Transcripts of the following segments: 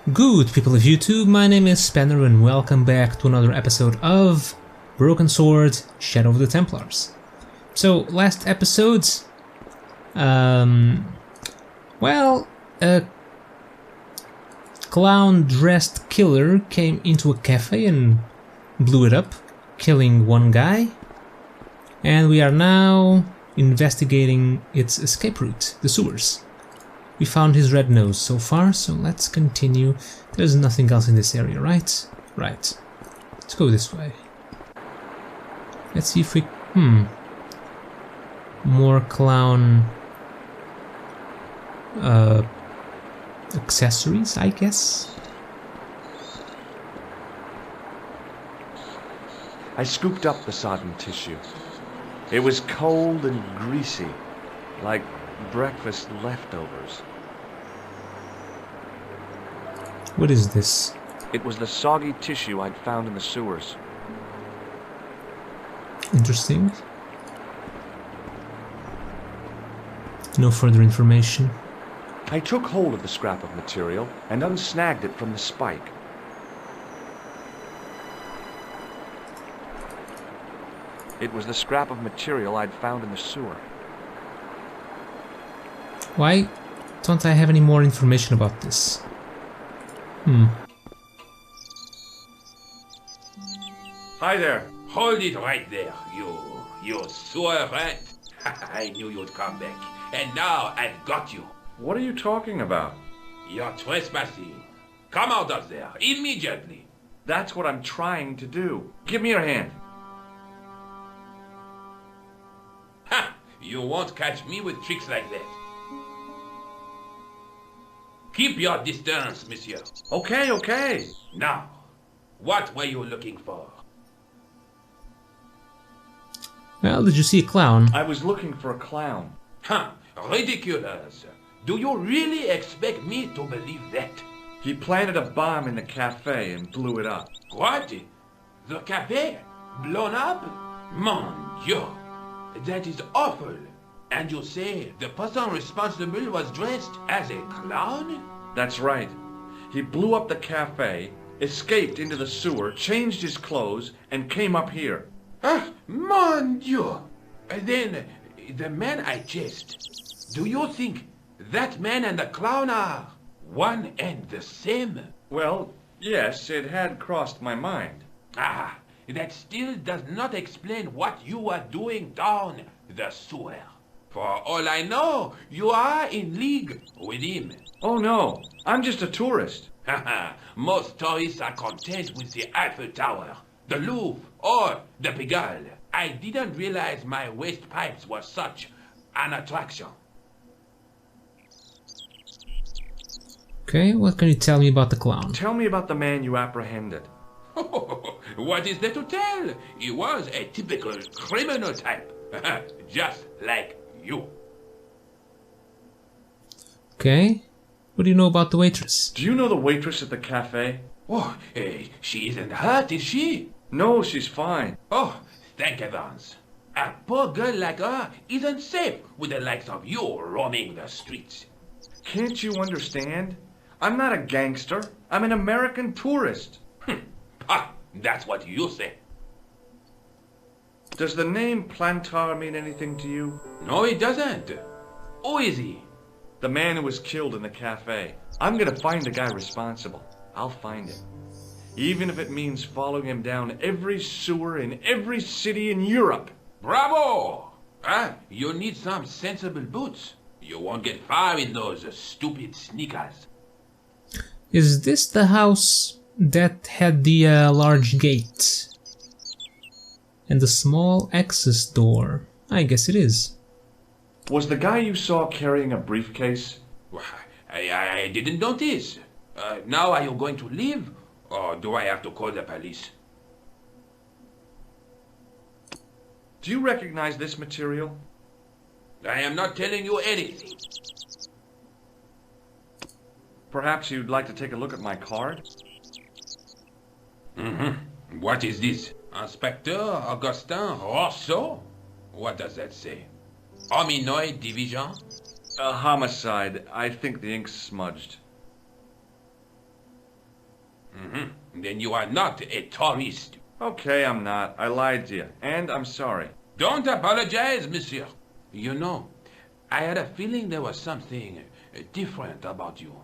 Good people of YouTube, my name is Spanner and welcome back to another episode of Broken Sword Shadow of the Templars. So, last episodes, a clown-dressed killer came into a cafe and blew it up, killing one guy, and we are now investigating its escape route, the sewers. We found his red nose so far, so let's continue. There's nothing else in this area, right? Right. Let's go this way. Let's see if we... More clown... accessories, I guess? I scooped up the sodden tissue. It was cold and greasy, like breakfast leftovers. What is this? It was the soggy tissue I'd found in the sewers. Interesting. No further information. I took hold of the scrap of material and unsnagged it from the spike. It was the scrap of material I'd found in the sewer. Why don't I have any more information about this? Hi there. Hold it right there, you sewer rat. I knew you'd come back, and now I've got you. What are you talking about? You're trespassing. Come out of there, immediately. That's what I'm trying to do. Give me your hand. Ha! You won't catch me with tricks like that. Keep your distance, monsieur. Okay. Now, what were you looking for? Well, did you see a clown? I was looking for a clown. Huh, ridiculous. Do you really expect me to believe that? He planted a bomb in the cafe and blew it up. What? The cafe? Blown up? Mon Dieu, that is awful. And you say the person responsible was dressed as a clown? That's right. He blew up the cafe, escaped into the sewer, changed his clothes, and came up here. Ah, mon Dieu! Then, the man I chased, do you think that man and the clown are one and the same? Well, yes, it had crossed my mind. Ah, that still does not explain what you are doing down the sewer. For all I know, you are in league with him. Oh no, I'm just a tourist. Haha, most tourists are content with the Eiffel Tower, the Louvre, or the Pigalle. I didn't realize my waste pipes were such an attraction. Okay, what can you tell me about the clown? Tell me about the man you apprehended. What is there to tell? He was a typical criminal type, just like you. Okay, what do you know about the waitress? Do you know the waitress at the cafe? Oh, she isn't hurt, is she? No, she's fine. Oh, thank heavens. A poor girl like her isn't safe with the likes of you roaming the streets. Can't you understand? I'm not a gangster. I'm an American tourist. Ah, that's what you say. Does the name Plantar mean anything to you? No, it doesn't. Who is he? The man who was killed in the cafe. I'm gonna find the guy responsible. I'll find him. Even if it means following him down every sewer in every city in Europe. Bravo! You need some sensible boots. You won't get far in those stupid sneakers. Is this the house that had the large gate? And the small access door? I guess it is. Was the guy you saw carrying a briefcase? I didn't notice. Now are you going to leave? Or do I have to call the police? Do you recognize this material? I am not telling you anything. Perhaps you'd like to take a look at my card? What is this? Inspector Augustin Rousseau? What does that say? Hominoid Division? A homicide. I think the ink's smudged. Then you are not a tourist. Okay, I'm not. I lied to you, and I'm sorry. Don't apologize, monsieur. You know, I had a feeling there was something different about you.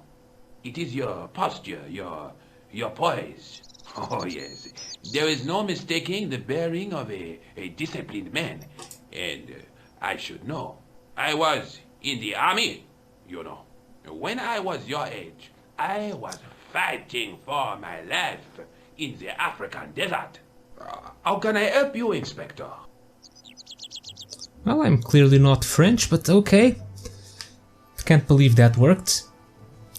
It is your posture, your poise. Oh, yes. There is no mistaking the bearing of a disciplined man. And I should know. I was in the army, you know. When I was your age, I was fighting for my life in the African desert. How can I help you, Inspector? Well, I'm clearly not French, but okay. Can't believe that worked.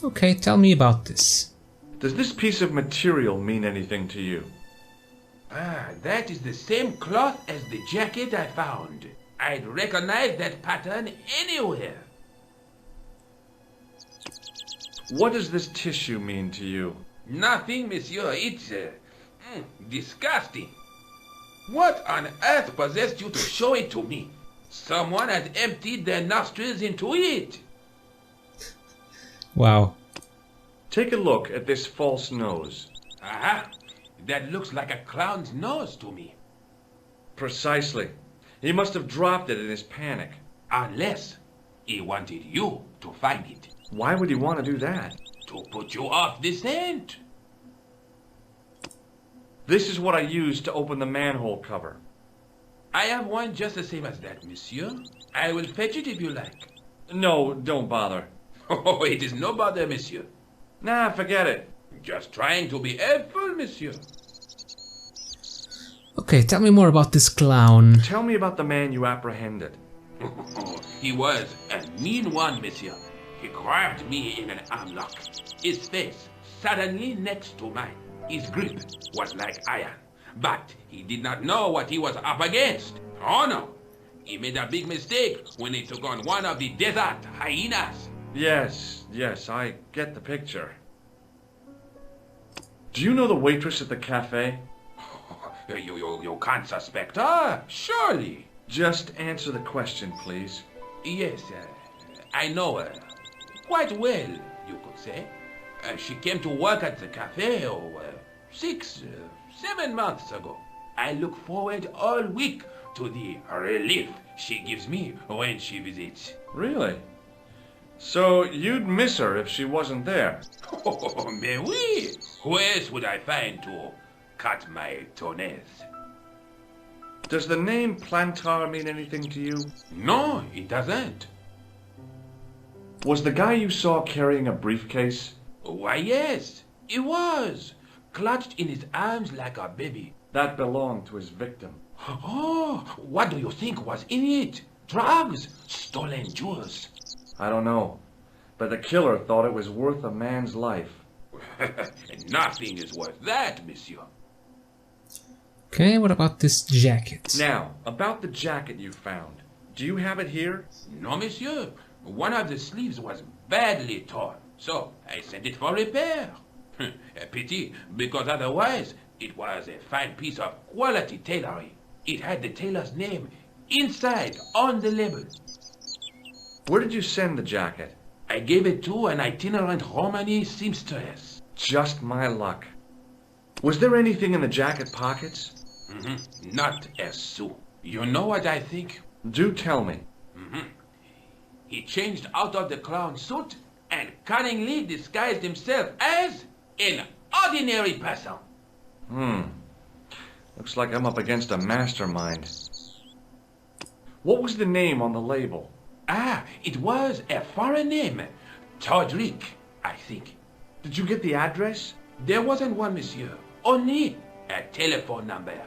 Okay, tell me about this. Does this piece of material mean anything to you? Ah, that is the same cloth as the jacket I found. I'd recognize that pattern anywhere. What does this tissue mean to you? Nothing, monsieur. It's disgusting. What on earth possessed you to show it to me? Someone has emptied their nostrils into it. Wow. Take a look at this false nose. Aha! That looks like a clown's nose to me. Precisely. He must have dropped it in his panic. Unless he wanted you to find it. Why would he want to do that? To put you off the scent. This is what I used to open the manhole cover. I have one just the same as that, monsieur. I will fetch it if you like. No, don't bother. Oh, it is no bother, monsieur. Nah, forget it. Just trying to be helpful, monsieur. Okay, tell me more about this clown. Tell me about the man you apprehended. He was a mean one, monsieur. He grabbed me in an arm lock. His face suddenly next to mine. His grip was like iron. But he did not know what he was up against. Oh no! He made a big mistake when he took on one of the desert hyenas. Yes, I get the picture. Do you know the waitress at the cafe? You can't suspect her, surely. Just answer the question, please. Yes, I know her. Quite well, you could say. She came to work at the cafe 6, 7 months ago. I look forward all week to the relief she gives me when she visits. Really? So you'd miss her if she wasn't there? Oh, mais oui! Who else would I find to cut my toenails? Does the name Plantar mean anything to you? No, it doesn't. Was the guy you saw carrying a briefcase? Why, yes, he was. Clutched in his arms like a baby. That belonged to his victim. Oh, what do you think was in it? Drugs? Stolen jewels? I don't know, but the killer thought it was worth a man's life. Nothing is worth that, monsieur. Okay, what about this jacket? Now, about the jacket you found. Do you have it here? No, monsieur. One of the sleeves was badly torn, so I sent it for repair. A pity, because otherwise it was a fine piece of quality tailoring. It had the tailor's name inside on the label. Where did you send the jacket? I gave it to an itinerant Romani seamstress. Just my luck. Was there anything in the jacket pockets? Not a sou. You know what I think? Do tell me. He changed out of the clown suit and cunningly disguised himself as an ordinary person. Looks like I'm up against a mastermind. What was the name on the label? Ah, it was a foreign name. Todrick, I think. Did you get the address? There wasn't one, monsieur. Only a telephone number.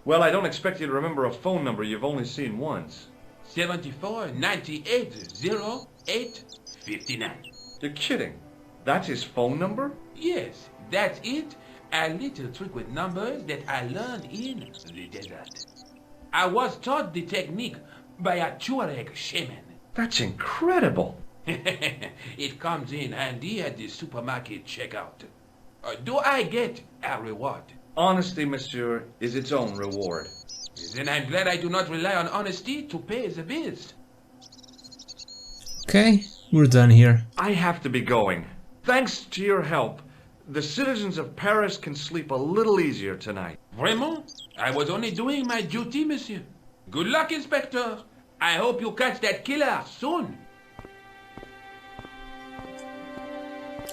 Well, I don't expect you to remember a phone number you've only seen once. 74 98 08 59. You're kidding. That's his phone number? Yes, that's it. A little trick with numbers that I learned in the desert. I was taught the technique by a Tuareg shaman. That's incredible. It comes in handy at the supermarket checkout. Do I get a reward? Honesty, monsieur, is its own reward. Then I'm glad I do not rely on honesty to pay the bills. Okay, we're done here. I have to be going. Thanks to your help, The citizens of Paris can sleep a little easier tonight. Vraiment? I was only doing my duty, monsieur. Good luck, Inspector. I hope you catch that killer soon.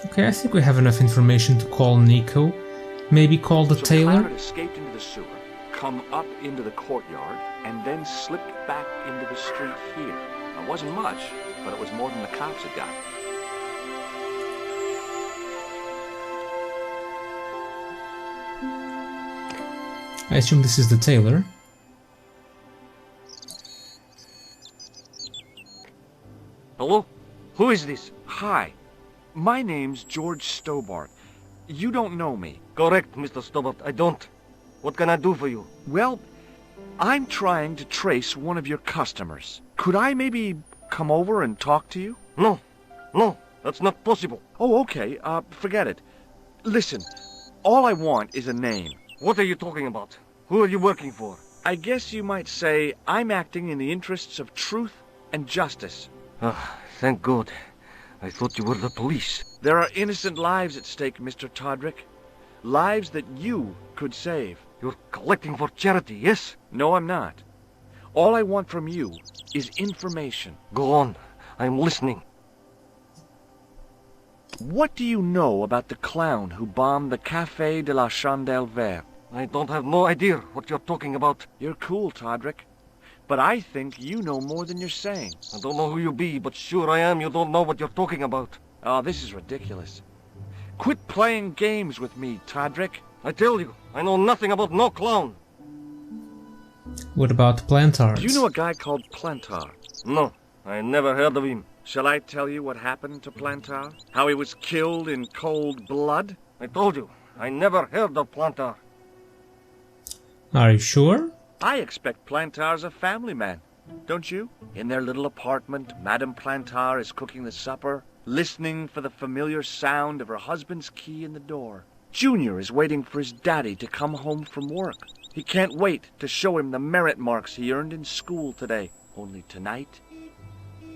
Okay, I think we have enough information to call Nico. Maybe call the tailor? Clara escaped into the sewer, come up into the courtyard, and then slipped back into the street here. It wasn't much, but it was more than the cops had got. I assume this is the tailor. Hello? Who is this? Hi. My name's George Stobart. You don't know me. Correct, Mr. Stobart. I don't. What can I do for you? Well, I'm trying to trace one of your customers. Could I maybe come over and talk to you? No. No, that's not possible. Oh, okay. Forget it. Listen, all I want is a name. What are you talking about? Who are you working for? I guess you might say I'm acting in the interests of truth and justice. Ah, thank God. I thought you were the police. There are innocent lives at stake, Mr. Todrick. Lives that you could save. You're collecting for charity, yes? No, I'm not. All I want from you is information. Go on. I'm listening. What do you know about the clown who bombed the Café de la Chandelle Verte? I don't have no idea what you're talking about. You're cool, Todrick. But I think you know more than you're saying. I don't know who you be, but sure I am you don't know what you're talking about. Oh, this is ridiculous. Quit playing games with me, Todrick. I tell you, I know nothing about no clown. What about Plantards? Do you know a guy called Plantar? No, I never heard of him. Shall I tell you what happened to Plantar? How he was killed in cold blood? I told you, I never heard of Plantar. Are you sure? I expect Plantar's a family man, don't you? In their little apartment, Madame Plantar is cooking the supper, listening for the familiar sound of her husband's key in the door. Junior is waiting for his daddy to come home from work. He can't wait to show him the merit marks he earned in school today. Only tonight,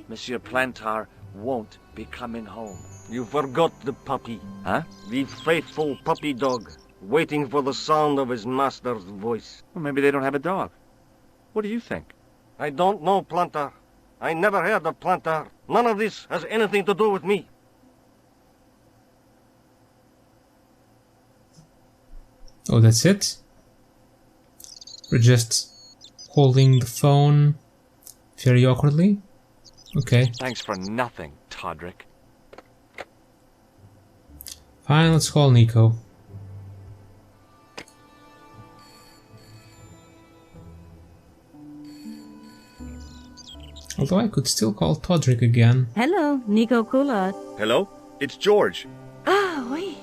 Monsieur Plantar won't be coming home. You forgot the puppy. Huh? The faithful puppy dog, waiting for the sound of his master's voice. Well, maybe they don't have a dog. What do you think? I don't know, Plantar. I never heard of Plantar. None of this has anything to do with me. Oh, that's it? We're just holding the phone very awkwardly? Okay. Thanks for nothing, Todrick. Fine, let's call Nico. Although I could still call Todrick again. Hello, Nico Coulard. Hello? It's George. Ah, oui.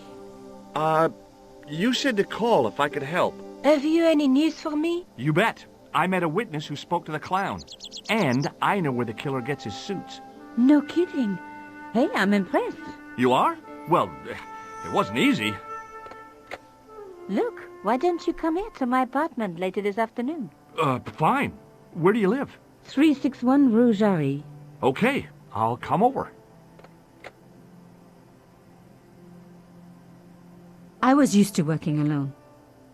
You said to call if I could help. Have you any news for me? You bet. I met a witness who spoke to the clown. And I know where the killer gets his suits. No kidding. Hey, I'm impressed. You are? Well, it wasn't easy. Look, why don't you come here to my apartment later this afternoon? Fine. Where do you live? 361 Rue Jarry. Okay, I'll come over. I was used to working alone,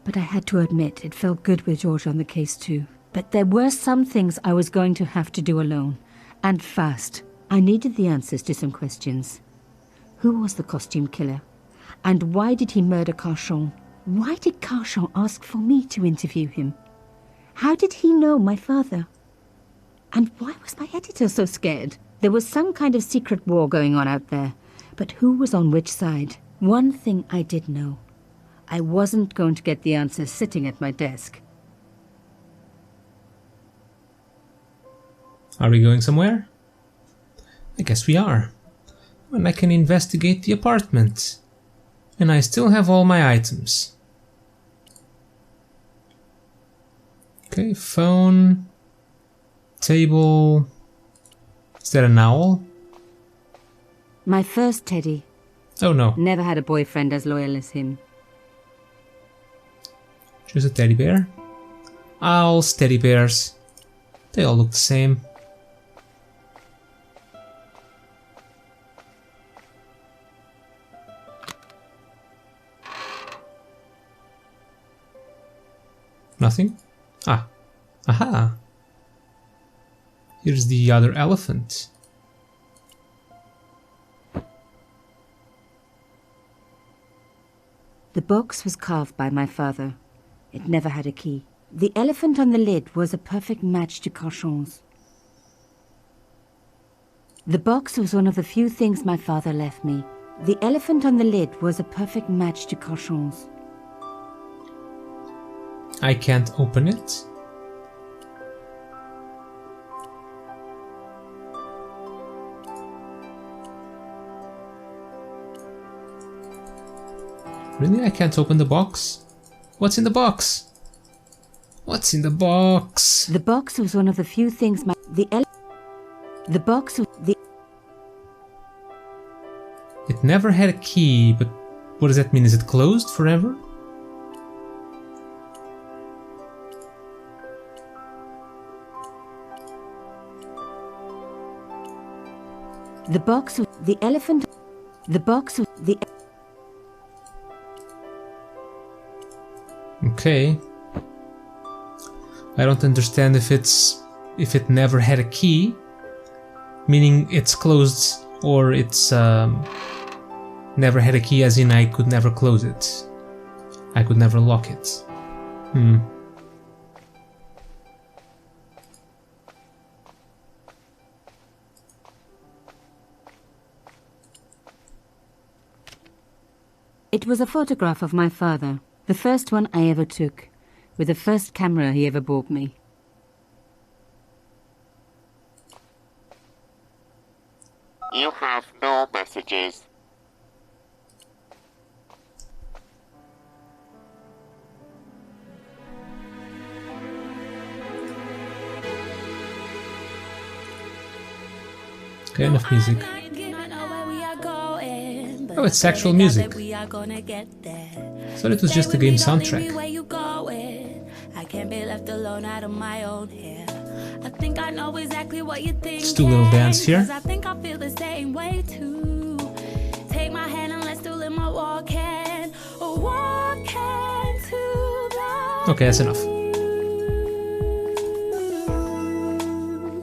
but I had to admit it felt good with George on the case too. But there were some things I was going to have to do alone, and fast. I needed the answers to some questions. Who was the costume killer? And why did he murder Carchon? Why did Carchon ask for me to interview him? How did he know my father? And why was my editor so scared? There was some kind of secret war going on out there, but who was on which side? One thing I did know. I wasn't going to get the answers sitting at my desk. Are we going somewhere? I guess we are. And I can investigate the apartment. And I still have all my items. Okay, phone, table. Is that an owl? My first teddy. Oh no, Never had a boyfriend as loyal as him. just a teddy bear. Owls, teddy bears. They all look the same. Nothing? Ah. Aha! Here's the other elephant. The box was carved by my father. It never had a key. The elephant on the lid was a perfect match to Cochon's. The box was one of the few things my father left me. The elephant on the lid was a perfect match to Cochon's. I can't open it. Really? I can't open the box? What's in the box? What's in the box? The box was one of the few things It never had a key, but what does that mean? Is it closed forever? The box was the elephant. The box was the. Okay. I don't understand if it never had a key, meaning it's closed, or it's never had a key as in I could never close it. I could never lock it. It was a photograph of my father, the first one I ever took, with the first camera he ever bought me. You have no messages. Okay, enough music. Oh, it's actual music. So it was just a game soundtrack. I can't be left alone out of my own hair. I think I know exactly what you think. Let's do a little dance here. I think I feel the same way too. Take my hand and let's do a little walking. Walking to the. Okay, that's enough.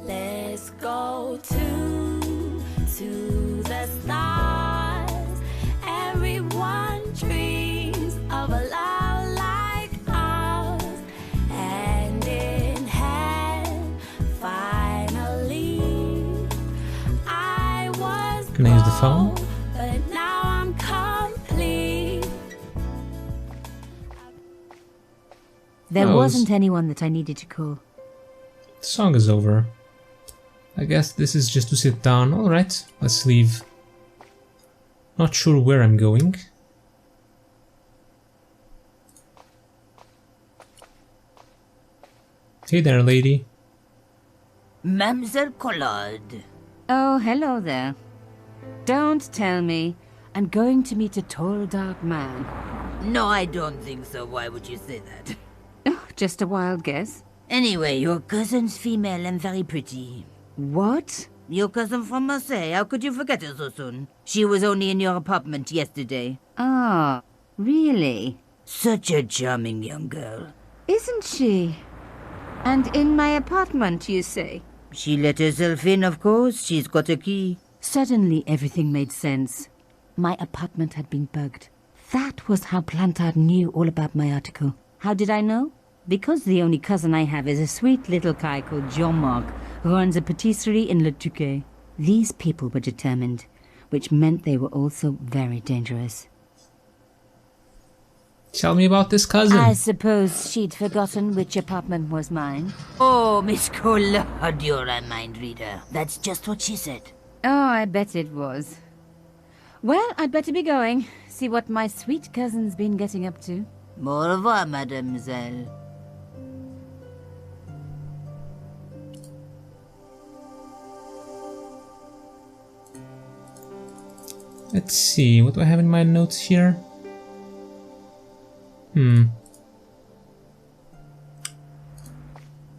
Let's go to the stars. Everyone dreams of a love like ours. Hand in hand, finally. I was Can I use the phone? but now I'm complete. There Oh, wasn't anyone that I needed to call. The song is over. I guess this is just to sit down. Alright, let's leave. Not sure where I'm going. Hey there, lady. Mademoiselle Collard. Oh, hello there. Don't tell me. I'm going to meet a tall, dark man. No, I don't think so. Why would you say that? Oh, just a wild guess. Anyway, your cousin's female and very pretty. What? Your cousin from Marseille. How could you forget her so soon? She was only in your apartment yesterday. Ah, really? Such a charming young girl. Isn't she? And in my apartment, you say? She let herself in, of course. She's got a key. Suddenly everything made sense. My apartment had been bugged. That was how Plantard knew all about my article. How did I know? Because the only cousin I have is a sweet little guy called Jean-Marc, who runs a patisserie in Le Touquet. These people were determined, which meant they were also very dangerous. Tell me about this cousin. I suppose she'd forgotten which apartment was mine. Oh, Miss Collard, you're a mind reader. That's just what she said. Oh, I bet it was. Well, I'd better be going. See what my sweet cousin's been getting up to. Au revoir, mademoiselle. Let's see, what do I have in my notes here?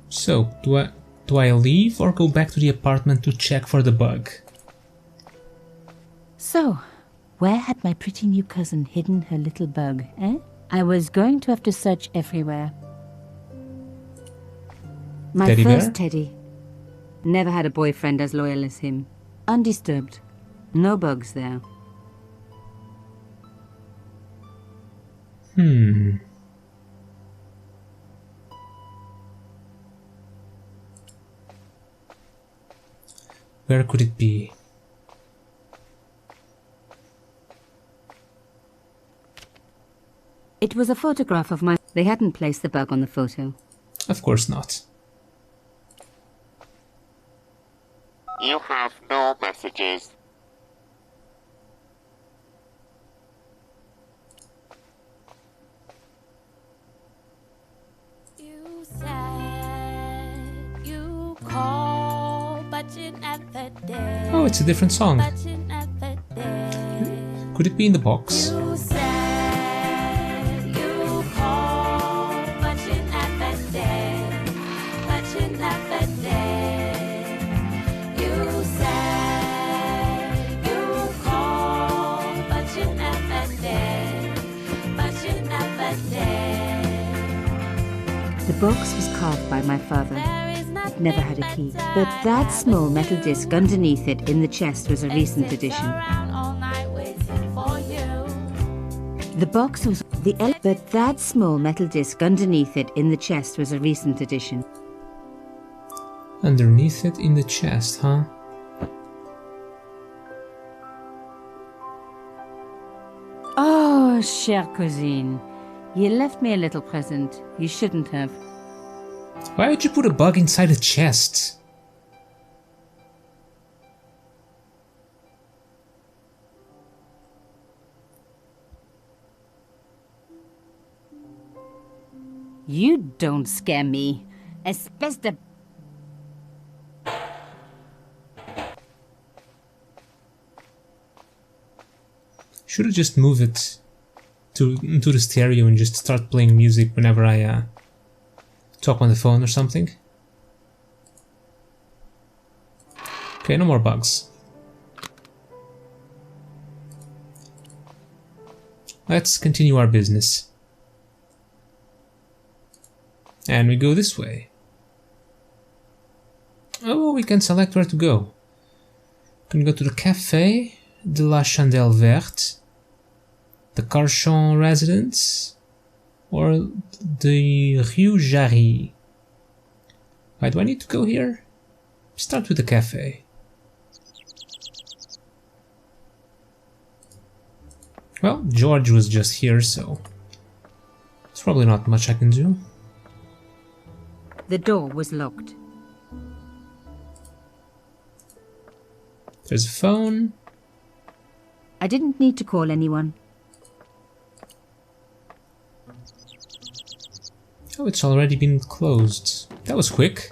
So, do I leave or go back to the apartment to check for the bug? So, where had my pretty new cousin hidden her little bug, eh? I was going to have to search everywhere. My Teddy first bear? teddy. Never had a boyfriend as loyal as him. Undisturbed. No bugs there. Where could it be? It was a photograph of my... They hadn't placed the bug on the photo. Of course not. You have no messages. You said you called, but you never did. Oh, it's a different song. But you never did. Could it be in the box? You said you called, but you never did. But you never did. You said you called, but you never did. But you never did. The box was carved by my father. It never had a key. But that small metal disc underneath it in the chest was a recent addition. The box was but that small metal disc underneath it in the chest was a recent addition. Underneath it in the chest, huh? Oh, chère cousine. You left me a little present. You shouldn't have. Why would you put a bug inside a chest? You don't scare me. Espèce de... Should have just moved it to the stereo and just start playing music whenever I talk on the phone or something. Okay, no more bugs. Let's continue our business. And we go this way. Oh, we can select where to go. We can go to the Café de la Chandelle Verte, the Carchon residence, or the Rue Jarry. Why do I need to go here? Start with the cafe. Well, George was just here, so there's probably not much I can do. The door was locked. There's a phone. I didn't need to call anyone. Oh, it's already been closed. That was quick.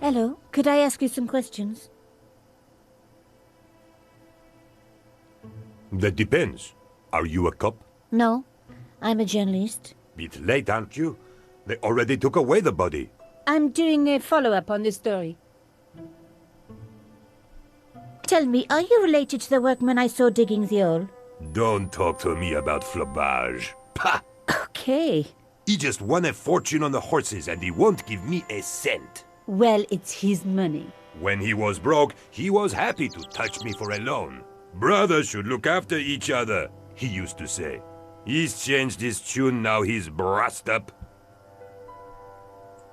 Hello, could I ask you some questions? That depends. Are you a cop? No, I'm a journalist. Bit late, aren't you? They already took away the body. I'm doing a follow-up on this story. Tell me, are you related to the workman I saw digging the hole? Don't talk to me about flobage. Pah! Okay. He just won a fortune on the horses and he won't give me a cent. Well, it's his money. When he was broke, he was happy to touch me for a loan. Brothers should look after each other, he used to say. He's changed his tune, now he's brassed up.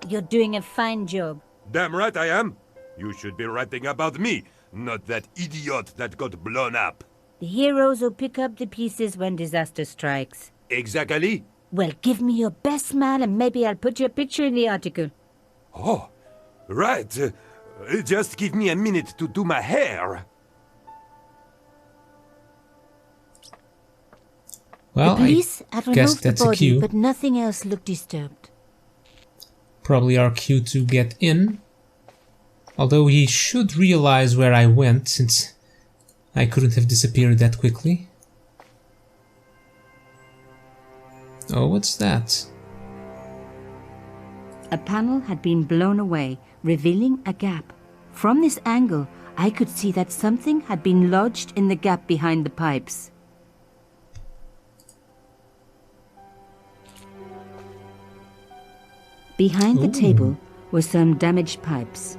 You're doing a fine job. Damn right I am. You should be writing about me, not that idiot that got blown up. The heroes who pick up the pieces when disaster strikes. Exactly. Well, give me your best smile and maybe I'll put your picture in the article. Oh, right. Just give me a minute to do my hair. Well, the police I had guess removed the that's a body, cue. but nothing else looked disturbed. Probably our cue to get in. Although he should realize where I went, since I couldn't have disappeared that quickly. Oh, what's that? A panel had been blown away, revealing a gap. From this angle, I could see that something had been lodged in the gap behind the pipes. Behind the Ooh. table were some damaged pipes.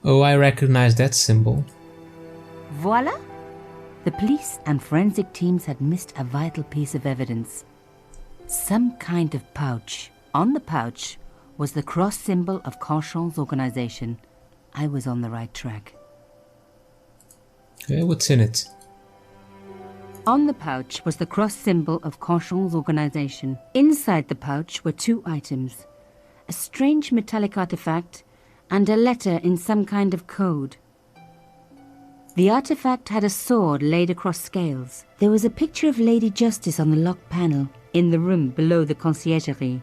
Oh, I recognize that symbol. Voila! The police and forensic teams had missed a vital piece of evidence. Some kind of pouch. On the pouch was the cross symbol of Carchon's organization. I was on the right track. Okay, what's in it? On the pouch was the cross symbol of Carchon's organization. Inside the pouch were two items. A strange metallic artifact and a letter in some kind of code. The artifact had a sword laid across scales. There was a picture of Lady Justice on the locked panel in the room below the conciergerie.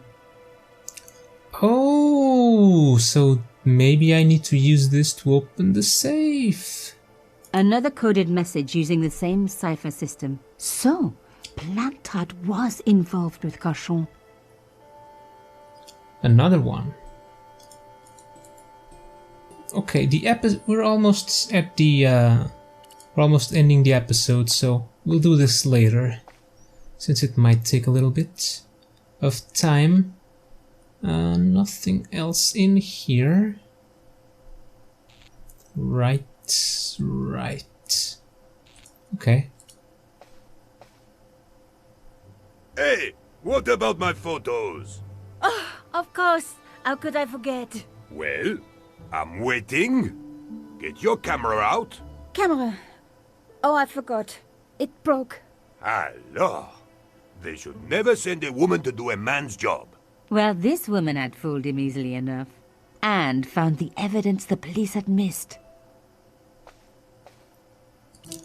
Oh, so maybe I need to use this to open the safe. Another coded message using the same cipher system. So, Plantard was involved with Carchon. Another one. Okay, we're almost at the we're almost ending the episode, so we'll do this later, since it might take a little bit of time. Nothing else in here. Right. Okay. Hey, what about my photos? Oh, of course. How could I forget? Well, I'm waiting. Get your camera out. Camera. Oh, I forgot. It broke. Alors, they should never send a woman to do a man's job. Well, this woman had fooled him easily enough. And found the evidence the police had missed.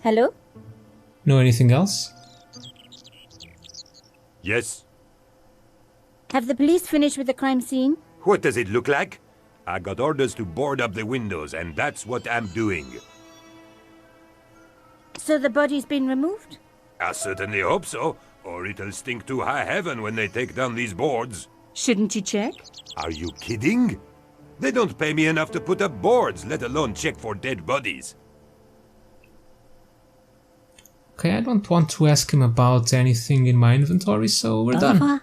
Hello? Know anything else? Yes? Have the police finished with the crime scene? What does it look like? I got orders to board up the windows, and that's what I'm doing. So the body's been removed? I certainly hope so, or it'll stink to high heaven when they take down these boards. Shouldn't you check? Are you kidding? They don't pay me enough to put up boards, let alone check for dead bodies. Okay, I don't want to ask him about anything in my inventory, so we're done.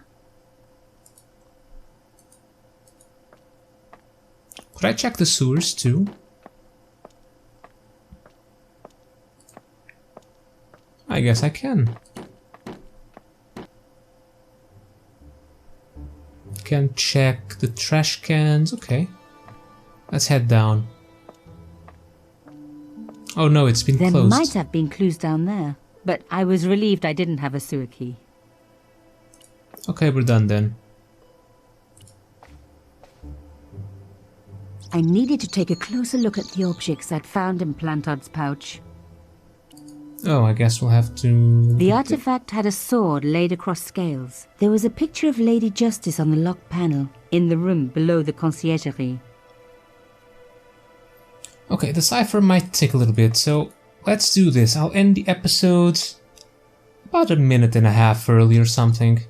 Could I check the sewers too? I guess I can. Can check the trash cans. Okay. Let's head down. Oh no, it's been closed. There might have been clues down there, but I was relieved I didn't have a sewer key. Okay, we're done then. I needed to take a closer look at the objects I'd found in Plantard's pouch. Oh, I guess we'll have to... The artifact had a sword laid across scales. There was a picture of Lady Justice on the locked panel in the room below the conciergerie. Okay, the cipher might take a little bit, so let's do this. I'll end the episode about a minute and a half early or something.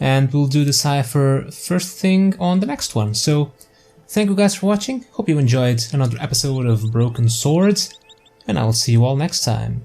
And we'll do the cipher first thing on the next one. So, thank you guys for watching. Hope you enjoyed another episode of Broken Swords. And I will see you all next time.